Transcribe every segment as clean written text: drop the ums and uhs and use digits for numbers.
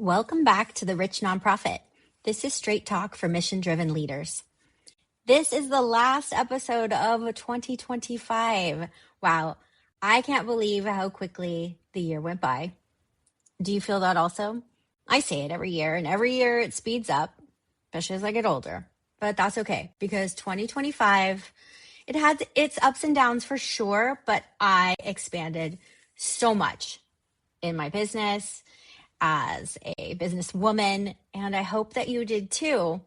Welcome back to the Rich Nonprofit. This is Straight Talk for mission-driven leaders. This is the last episode of 2025. Wow, I can't believe how quickly the year went by. Do you feel that also? I say it every year, and every year it speeds up, especially as I get older. But that's okay, because 2025, it had its ups and downs for sure, but I expanded so much in my business, as a businesswoman, and I hope that you did too.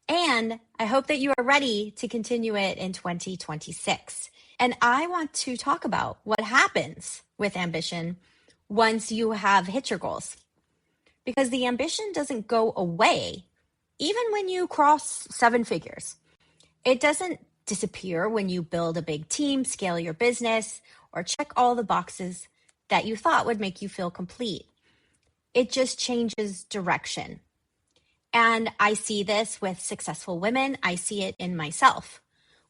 And I hope that you are ready to continue it in 2026. And I want to talk about what happens with ambition once you have hit your goals. Because the ambition doesn't go away, even when you cross 7 figures. It doesn't disappear when you build a big team, scale your business, or check all the boxes that you thought would make you feel complete. It just changes direction. And I see this with successful women. I see it in myself.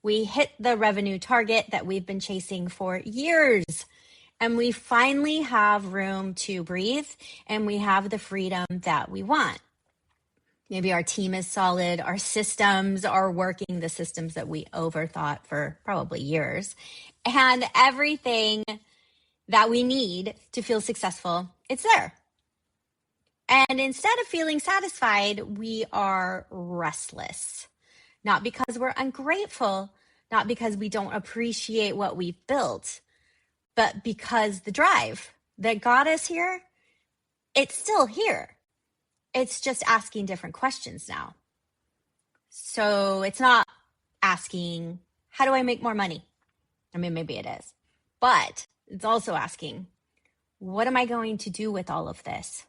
We hit the revenue target that we've been chasing for years, and we finally have room to breathe, and we have the freedom that we want. Maybe our team is solid, our systems are working, the systems that we overthought for probably years, and everything that we need to feel successful, it's there. And instead of feeling satisfied, we are restless. Not because we're ungrateful, not because we don't appreciate what we've built, but because the drive that got us here, it's still here. It's just asking different questions now. So it's not asking, how do I make more money? I mean, maybe it is. But it's also asking, what am I going to do with all of this?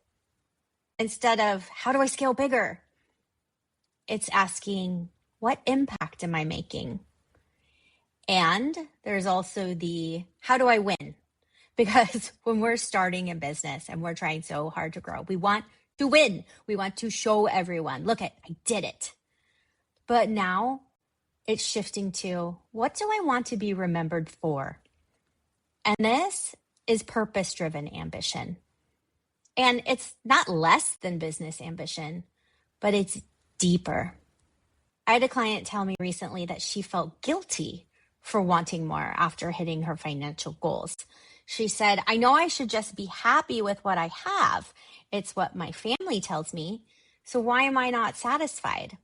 Instead of, how do I scale bigger? It's asking, what impact am I making? And there's also the, how do I win? Because when we're starting a business and we're trying so hard to grow, we want to win. We want to show everyone, look, I did it. But now it's shifting to, what do I want to be remembered for? And this is purpose-driven ambition. And it's not less than business ambition, but it's deeper. I had a client tell me recently that she felt guilty for wanting more after hitting her financial goals. She said, I know I should just be happy with what I have. It's what my family tells me. So why am I not satisfied?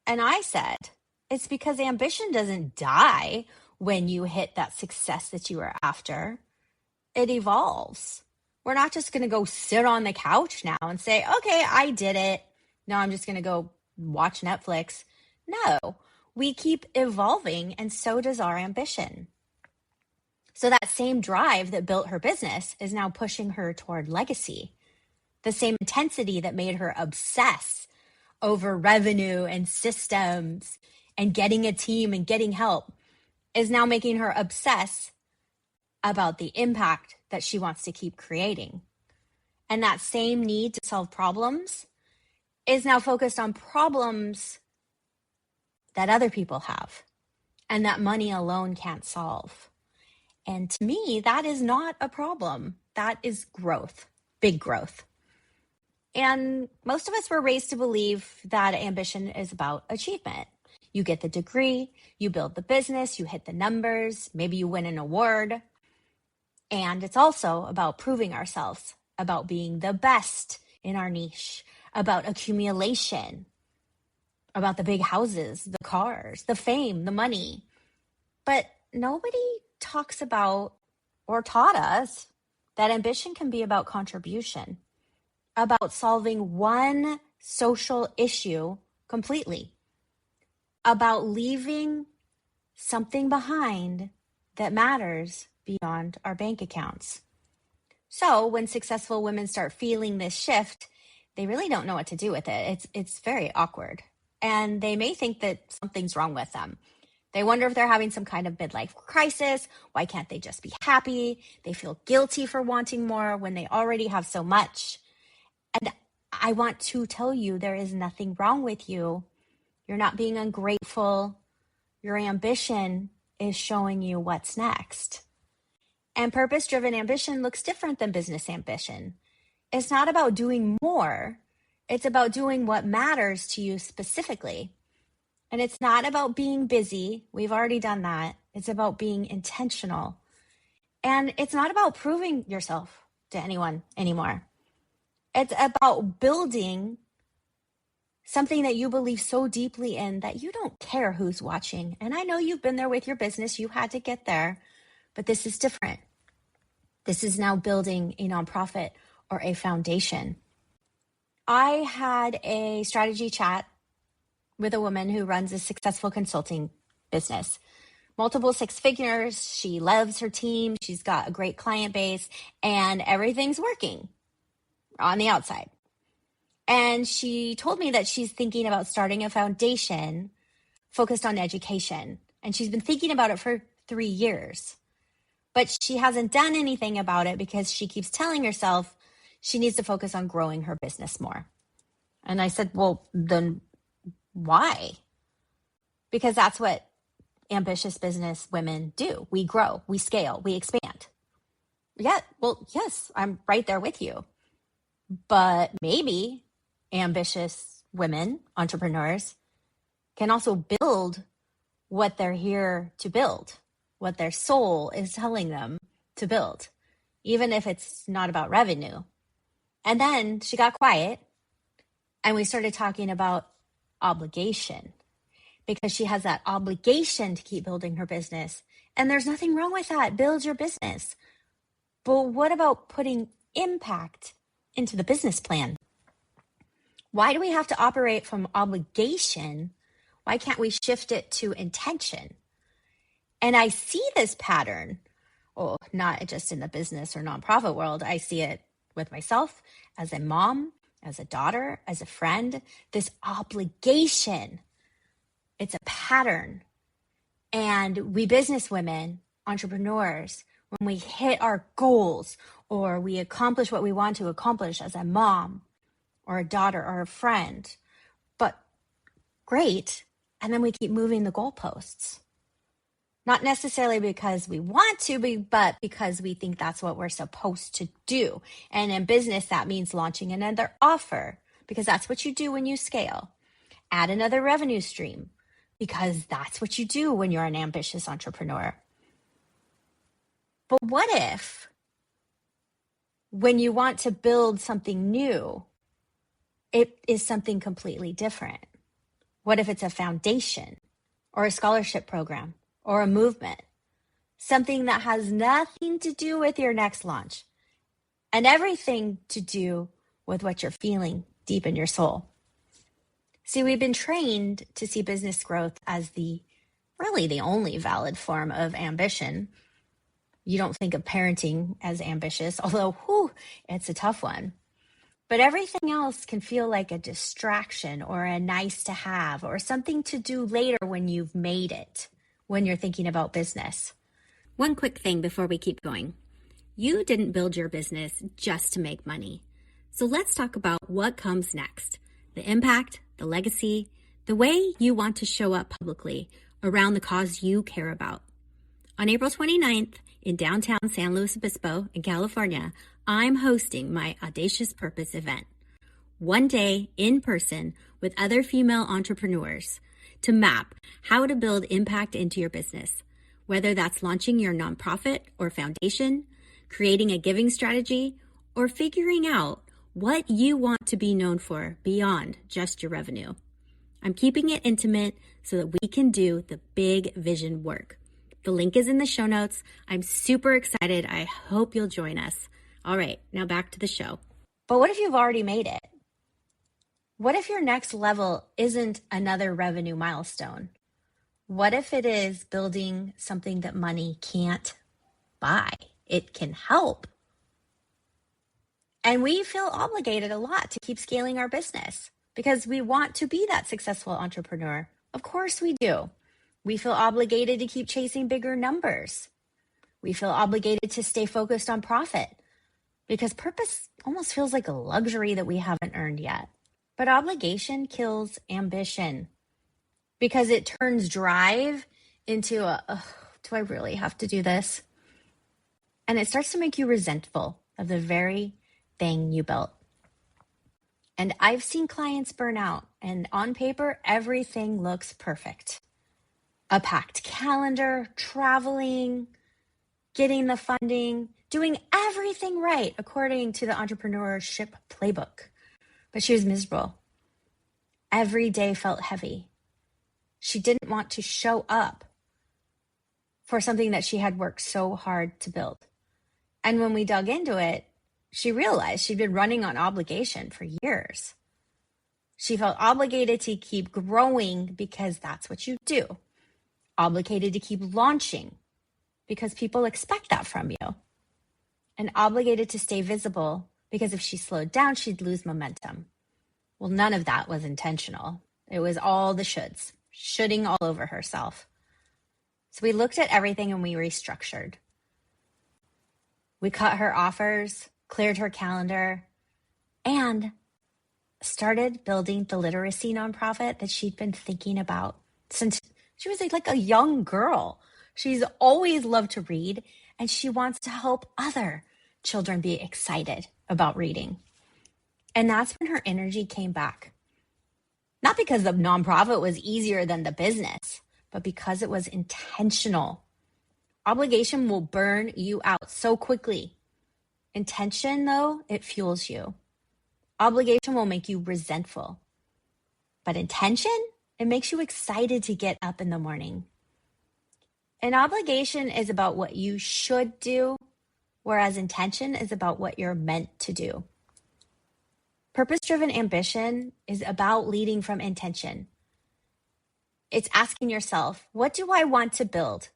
And I said, it's because ambition doesn't die when you hit that success that you are after. It evolves. We're not just going to go sit on the couch now and say, okay, I did it. Now I'm just going to go watch Netflix. No, we keep evolving, and so does our ambition. So that same drive that built her business is now pushing her toward legacy. The same intensity that made her obsess over revenue and systems and getting a team and getting help is now making her obsess about the impact that she wants to keep creating. And that same need to solve problems is now focused on problems that other people have and that money alone can't solve. And to me, that is not a problem. That is growth, big growth. And most of us were raised to believe that ambition is about achievement. You get the degree, you build the business, you hit the numbers, maybe you win an award. And it's also about proving ourselves, about being the best in our niche, about accumulation, about the big houses, the cars, the fame, the money. But nobody talks about or taught us that ambition can be about contribution, about solving one social issue completely, about leaving something behind that matters beyond our bank accounts. So when successful women start feeling this shift, they really don't know what to do with it. It's very awkward. And they may think that something's wrong with them. They wonder if they're having some kind of midlife crisis. Why can't they just be happy? They feel guilty for wanting more when they already have so much. And I want to tell you, there is nothing wrong with you. You're not being ungrateful. Your ambition is showing you what's next. And purpose-driven ambition looks different than business ambition. It's not about doing more. It's about doing what matters to you specifically. And it's not about being busy. We've already done that. It's about being intentional. And it's not about proving yourself to anyone anymore. It's about building something that you believe so deeply in that you don't care who's watching. And I know you've been there with your business. You had to get there, but this is different. This is now building a nonprofit or a foundation. I had a strategy chat with a woman who runs a successful consulting business. Multiple six figures. She loves her team. She's got a great client base and everything's working on the outside. And she told me that she's thinking about starting a foundation focused on education. And she's been thinking about it for 3 years. But she hasn't done anything about it because she keeps telling herself she needs to focus on growing her business more. And I said, well, then why? Because that's what ambitious business women do. We grow, we scale, we expand. Yeah, well, yes, I'm right there with you. But maybe ambitious women, entrepreneurs, can also build what they're here to build, what their soul is telling them to build, even if it's not about revenue. And then she got quiet and we started talking about obligation, because she has that obligation to keep building her business. And there's nothing wrong with that. Build your business. But what about putting impact into the business plan? Why do we have to operate from obligation? Why can't we shift it to intention? And I see this pattern, not just in the business or nonprofit world. I see it with myself as a mom, as a daughter, as a friend, this obligation. It's a pattern. And we business women, entrepreneurs, when we hit our goals or we accomplish what we want to accomplish as a mom or a daughter or a friend, but great. And then we keep moving the goalposts. Not necessarily because we want to be, but because we think that's what we're supposed to do. And in business, that means launching another offer, because that's what you do when you scale. Add another revenue stream, because that's what you do when you're an ambitious entrepreneur. But what if, when you want to build something new, it is something completely different? What if it's a foundation or a scholarship program or a movement, something that has nothing to do with your next launch and everything to do with what you're feeling deep in your soul? See, we've been trained to see business growth as really the only valid form of ambition. You don't think of parenting as ambitious, although, it's a tough one. But everything else can feel like a distraction or a nice to have or something to do later when you've made it, when you're thinking about business. One quick thing before we keep going. You didn't build your business just to make money. So let's talk about what comes next. The impact, the legacy, the way you want to show up publicly around the cause you care about. On April 29th in downtown San Luis Obispo in California, I'm hosting my Audacious Purpose event. One day in person with other female entrepreneurs to map how to build impact into your business, whether that's launching your nonprofit or foundation, creating a giving strategy, or figuring out what you want to be known for beyond just your revenue. I'm keeping it intimate so that we can do the big vision work. The link is in the show notes. I'm super excited. I hope you'll join us. All right, now back to the show. But what if you've already made it? What if your next level isn't another revenue milestone? What if it is building something that money can't buy? It can help. And we feel obligated a lot to keep scaling our business because we want to be that successful entrepreneur. Of course we do. We feel obligated to keep chasing bigger numbers. We feel obligated to stay focused on profit because purpose almost feels like a luxury that we haven't earned yet. But obligation kills ambition because it turns drive into do I really have to do this? And it starts to make you resentful of the very thing you built. And I've seen clients burn out, and on paper, everything looks perfect. A packed calendar, traveling, getting the funding, doing everything right according to the entrepreneurship playbook. But she was miserable. Every day felt heavy. She didn't want to show up for something that she had worked so hard to build. And when we dug into it, she realized she'd been running on obligation for years. She felt obligated to keep growing because that's what you do. Obligated to keep launching because people expect that from you. And obligated to stay visible because if she slowed down, she'd lose momentum. Well, none of that was intentional. It was all the shoulds, shoulding all over herself. So we looked at everything and we restructured. We cut her offers, cleared her calendar, and started building the literacy nonprofit that she'd been thinking about since she was like a young girl. She's always loved to read, and she wants to help other children be excited about reading. And that's when her energy came back. Not because the nonprofit was easier than the business, but because it was intentional. Obligation will burn you out so quickly. Intention, though, it fuels you. Obligation will make you resentful. But intention, it makes you excited to get up in the morning. An obligation is about what you should do, whereas intention is about what you're meant to do. Purpose-driven ambition is about leading from intention. It's asking yourself, what do I want to build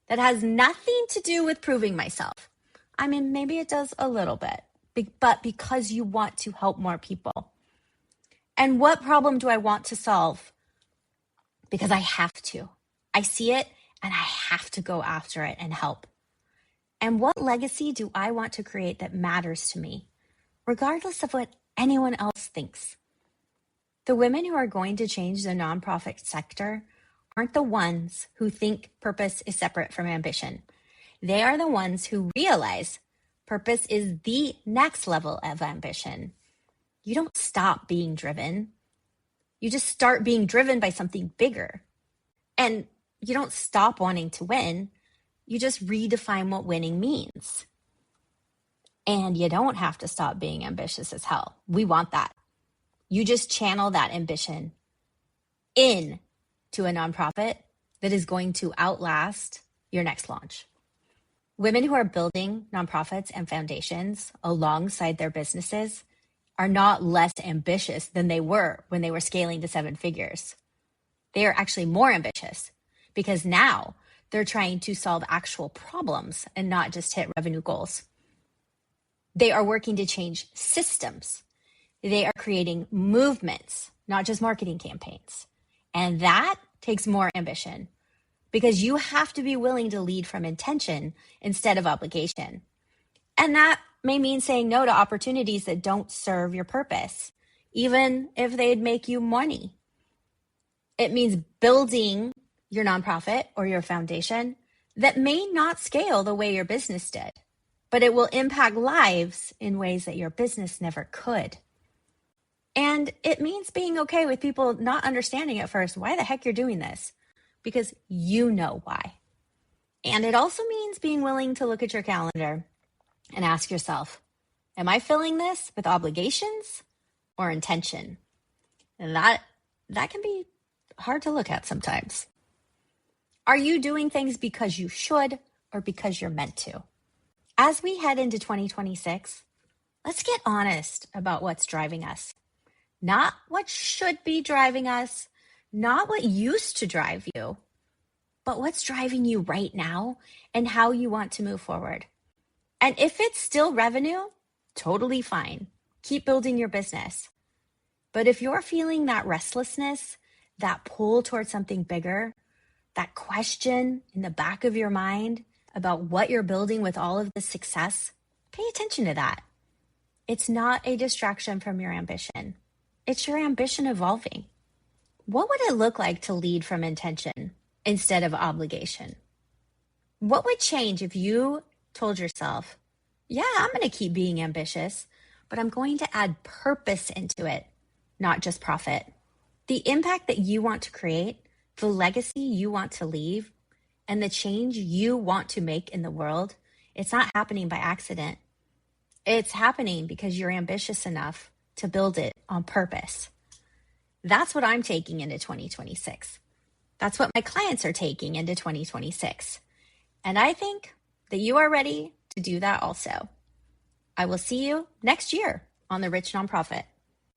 that has nothing to do with proving myself? I mean, maybe it does a little bit, but because you want to help more people. And what problem do I want to solve? Because I have to. I see it and I have to go after it and help. And what legacy do I want to create that matters to me, regardless of what anyone else thinks? The women who are going to change the nonprofit sector aren't the ones who think purpose is separate from ambition. They are the ones who realize purpose is the next level of ambition. You don't stop being driven. You just start being driven by something bigger. And you don't stop wanting to win. You just redefine what winning means. And you don't have to stop being ambitious as hell. We want that. You just channel that ambition in to a nonprofit that is going to outlast your next launch. Women who are building nonprofits and foundations alongside their businesses are not less ambitious than they were when they were scaling to 7 figures. They are actually more ambitious because now they're trying to solve actual problems and not just hit revenue goals. They are working to change systems. They are creating movements, not just marketing campaigns. And that takes more ambition because you have to be willing to lead from intention instead of obligation. And that may mean saying no to opportunities that don't serve your purpose, even if they'd make you money. It means building your nonprofit or your foundation that may not scale the way your business did, but it will impact lives in ways that your business never could. And it means being okay with people not understanding at first why the heck you're doing this, because you know why. And it also means being willing to look at your calendar and ask yourself, am I filling this with obligations or intention? And that can be hard to look at sometimes. Are you doing things because you should or because you're meant to? As we head into 2026, let's get honest about what's driving us. Not what should be driving us, not what used to drive you, but what's driving you right now and how you want to move forward. And if it's still revenue, totally fine. Keep building your business. But if you're feeling that restlessness, that pull towards something bigger, that question in the back of your mind about what you're building with all of this success, pay attention to that. It's not a distraction from your ambition. It's your ambition evolving. What would it look like to lead from intention instead of obligation? What would change if you told yourself, yeah, I'm going to keep being ambitious, but I'm going to add purpose into it, not just profit. The impact that you want to create, the legacy you want to leave, and the change you want to make in the world, it's not happening by accident. It's happening because you're ambitious enough to build it on purpose. That's what I'm taking into 2026. That's what my clients are taking into 2026. And I think that you are ready to do that also. I will see you next year on The Rich Nonprofit.